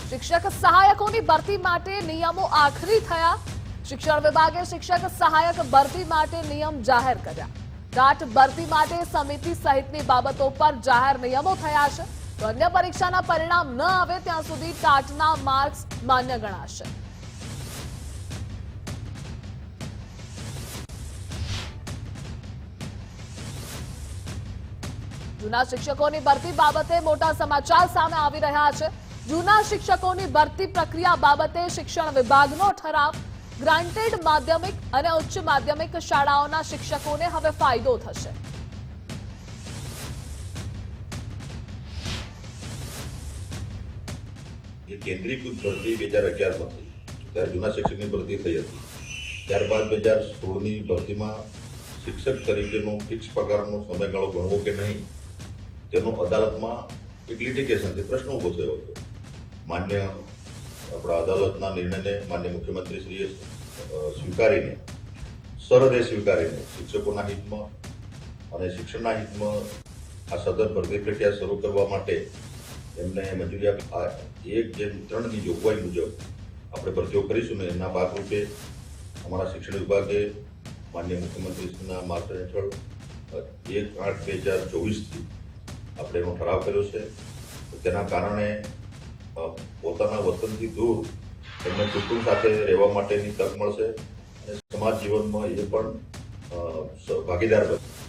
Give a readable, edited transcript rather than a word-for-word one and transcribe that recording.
શિક્ષક સહાયકોની ભરતી માટે નિયમો આખરી થયા। શિક્ષણ વિભાગે શિક્ષક સહાયક ભરતી માટે નિયમ જાહેર કર્યા। ટાટ ભરતી માટે સમિતિ સહિતની બાબતો પર જાહેર નિયમો થયા છે। તો અન્ય પરીક્ષાના પરિણામ ન આવે ત્યાં સુધી ટાટના માર્ક્સ માન્ય ગણાશે। જૂના શિક્ષકોની ભરતી બાબતે મોટા સમાચાર સામે આવી રહ્યા છે। જૂના શિક્ષકોની ભરતી પ્રક્રિયા બાબતે શિક્ષણ વિભાગનો ઠરાવ। ગ્રાન્ટેડ માધ્યમિક અને ઉચ્ચ માધ્યમિક શાળાઓના શિક્ષકોને હવે ફાયદો થશે। ये केंद्रीकृत भर्ती 2011 में थी ત્યારે જૂના શિક્ષકની ભરતી થઈ હતી। ત્યારબાદ 2016ની ભરતીમાં શિક્ષક તરીકેનો ફિક્સ પગારનો સમયગાળો ગણવો કે નહીં તેનો અદાલતમાં એક લિટિગેશનથી પ્રશ્ન ઊભો થયો હતો। માન્ય આપણા અદાલતના નિર્ણયને માન્ય મુખ્યમંત્રીશ્રીએ સ્વીકારીને સરહદે સ્વીકારીને શિક્ષકોના હિતમાં અને શિક્ષણના હિતમાં આ સદર ભરતી પ્રક્રિયા શરૂ કરવા માટે એમને મંજૂરી આપી। આ 1:3ની જોગવાઈ મુજબ આપણે ભરતીઓ કરીશું ને એના ભાગરૂપે અમારા શિક્ષણ વિભાગે માન્ય મુખ્યમંત્રીશ્રીના માર્ગદર્શન હેઠળ 1/8/2024થી આપણે એનો ઠરાવ કર્યો છે। તેના કારણે પોતાના વતનથી દૂર એમને કુટુંબ સાથે રહેવા માટેની તક મળશે અને સમાજ જીવનમાં એ પણ ભાગીદાર બનશે।